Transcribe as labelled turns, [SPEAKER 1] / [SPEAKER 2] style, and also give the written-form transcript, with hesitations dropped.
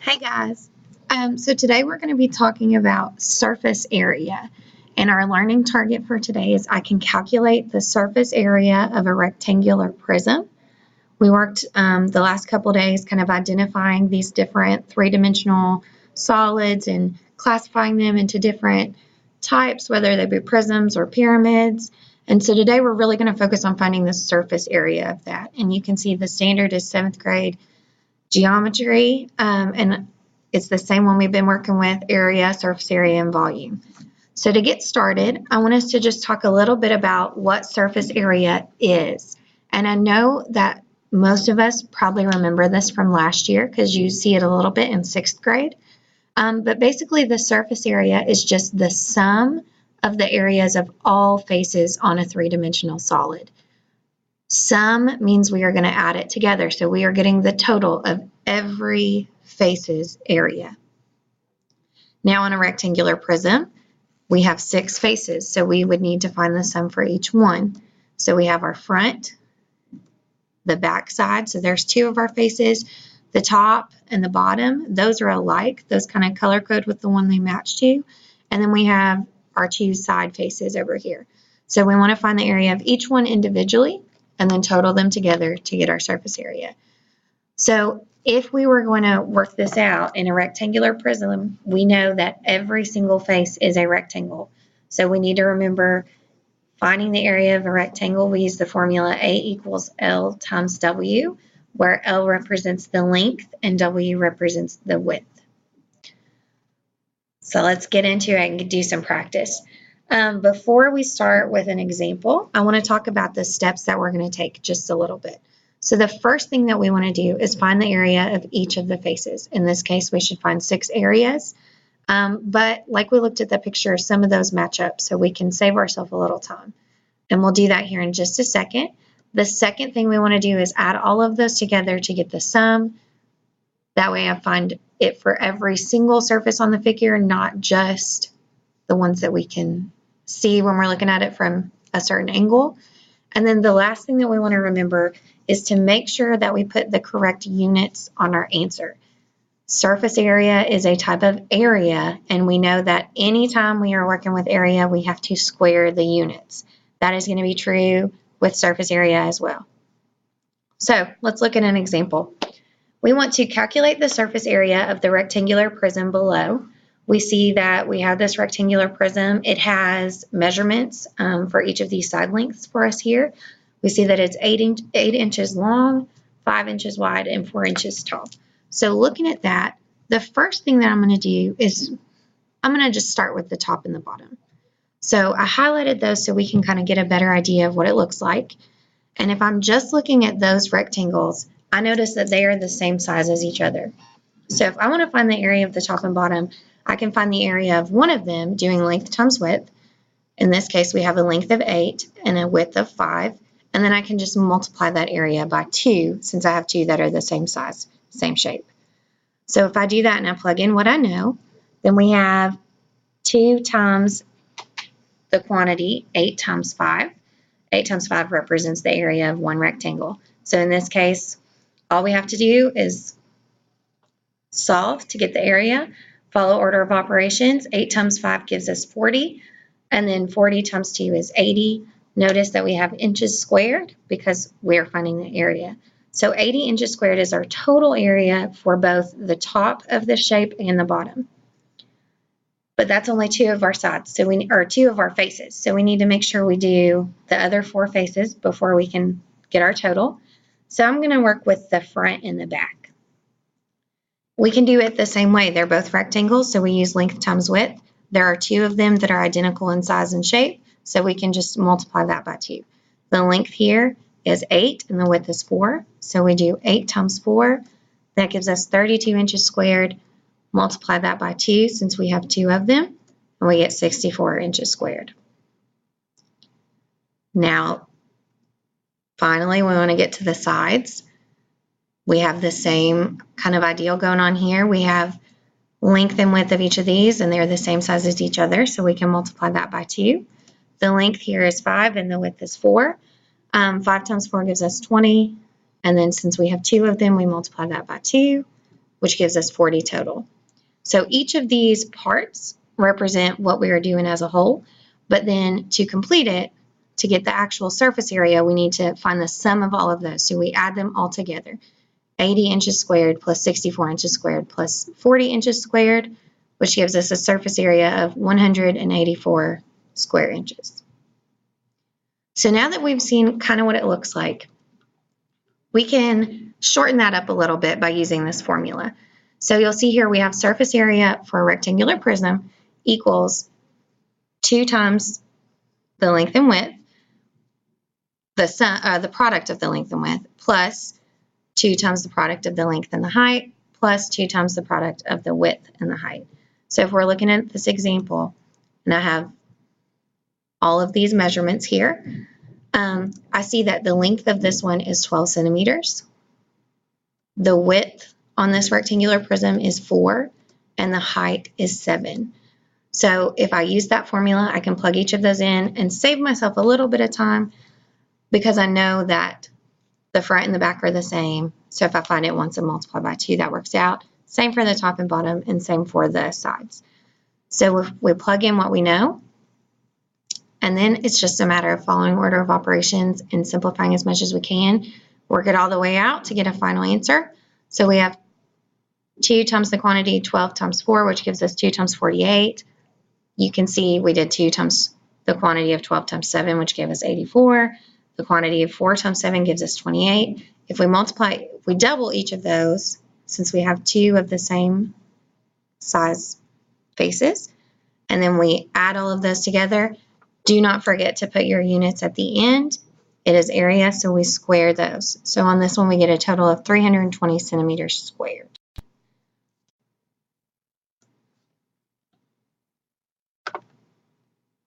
[SPEAKER 1] Hey guys, so today we're going to be talking about surface area, and our learning target for today is I can calculate the surface area of a rectangular prism. We worked the last couple days kind of identifying these different three-dimensional solids and classifying them into different types, whether they be prisms or pyramids. And so today we're really going to focus on finding the surface area of that. And you can see the standard is 7th grade geometry, and it's the same one we've been working with, area, surface area, and volume. So to get started, I want us to just talk a little bit about what surface area is. And I know that most of us probably remember this from last year because you see it a little bit in 6th grade. But basically the surface area is just the sum of the areas of all faces on a three-dimensional solid. Sum means we are going to add it together, so we are getting the total of every face's area. Now on a rectangular prism, we have 6 faces, so we would need to find the sum for each one. So we have our front, the back side, so there's 2 of our faces. The top and the bottom, those are alike. Those kind of color code with the one they match to. And then we have our 2 side faces over here. So we want to find the area of each one individually and then total them together to get our surface area. So if we were going to work this out in a rectangular prism, we know that every single face is a rectangle. So we need to remember finding the area of a rectangle. We use the formula A equals L times W, where L represents the length and W represents the width. So let's get into it and do some practice. Before we start with an example, I want to talk about the steps that we're going to take just a little bit. So the first thing that we want to do is find the area of each of the faces. In this case, we should find 6 areas. But like we looked at the picture, some of those match up, so we can save ourselves a little time. And we'll do that here in just a second. The second thing we want to do is add all of those together to get the sum. That way I find it for every single surface on the figure, not just the ones that we can see when we're looking at it from a certain angle. And then the last thing that we want to remember is to make sure that we put the correct units on our answer. Surface area is a type of area, and we know that anytime we are working with area, we have to square the units. That is going to be true with surface area as well. So let's look at an example. We want to calculate the surface area of the rectangular prism below. We see that we have this rectangular prism. It has measurements for each of these side lengths for us here. We see that it's 8 inches long, 5 inches wide, and 4 inches tall. So looking at that, the first thing that I'm going to do is I'm going to just start with the top and the bottom. So I highlighted those so we can kind of get a better idea of what it looks like. And if I'm just looking at those rectangles, I notice that they are the same size as each other. So if I want to find the area of the top and bottom, I can find the area of one of them doing length times width. In this case, we have a length of 8 and a width of 5. And then I can just multiply that area by 2 since I have 2 that are the same size, same shape. So if I do that and I plug in what I know, then we have 2 times the quantity, 8 times 5. 8 times 5 represents the area of one rectangle. So in this case, all we have to do is solve to get the area, follow order of operations. 8 times 5 gives us 40, and then 40 times 2 is 80. Notice that we have inches squared because we're finding the area. So 80 inches squared is our total area for both the top of the shape and the bottom. But that's only 2 of our sides, or 2 of our faces. So we need to make sure we do the other 4 faces before we can get our total. So I'm going to work with the front and the back. We can do it the same way. They're both rectangles, so we use length times width. There are 2 of them that are identical in size and shape, so we can just multiply that by 2. The length here is 8 and the width is 4, so we do 8 times 4. That gives us 32 inches squared. Multiply that by 2 since we have 2 of them, and we get 64 inches squared. Now, finally, we want to get to the sides. We have the same kind of ideal going on here. We have length and width of each of these, and they're the same size as each other, so we can multiply that by 2. The length here is 5, and the width is 4. 5 times 4 gives us 20, and then since we have 2 of them, we multiply that by 2. which gives us 40 total. So each of these parts represent what we are doing as a whole, but then to complete it, to get the actual surface area, we need to find the sum of all of those. So we add them all together. 80 inches squared plus 64 inches squared plus 40 inches squared, which gives us a surface area of 184 square inches. So now that we've seen kind of what it looks like, we can shorten that up a little bit by using this formula. So you'll see here we have surface area for a rectangular prism equals 2 times the length and width, the product of the length and width, plus 2 times the product of the length and the height, plus 2 times the product of the width and the height. So if we're looking at this example, and I have all of these measurements here, I see that the length of this one is 12 centimeters. The width on this rectangular prism is 4, and the height is 7. So if I use that formula, I can plug each of those in and save myself a little bit of time because I know that the front and the back are the same. So if I find it once and multiply by 2, that works out. Same for the top and bottom, and same for the sides. So we plug in what we know, and then it's just a matter of following order of operations and simplifying as much as we can. Work it all the way out to get a final answer. So we have 2 times the quantity, 12 times 4, which gives us 2 times 48. You can see we did 2 times the quantity of 12 times 7, which gave us 84. The quantity of 4 times 7 gives us 28. If we double each of those, since we have 2 of the same size faces, and then we add all of those together, do not forget to put your units at the end. It is area, so we square those. So on this one, we get a total of 320 centimeters squared.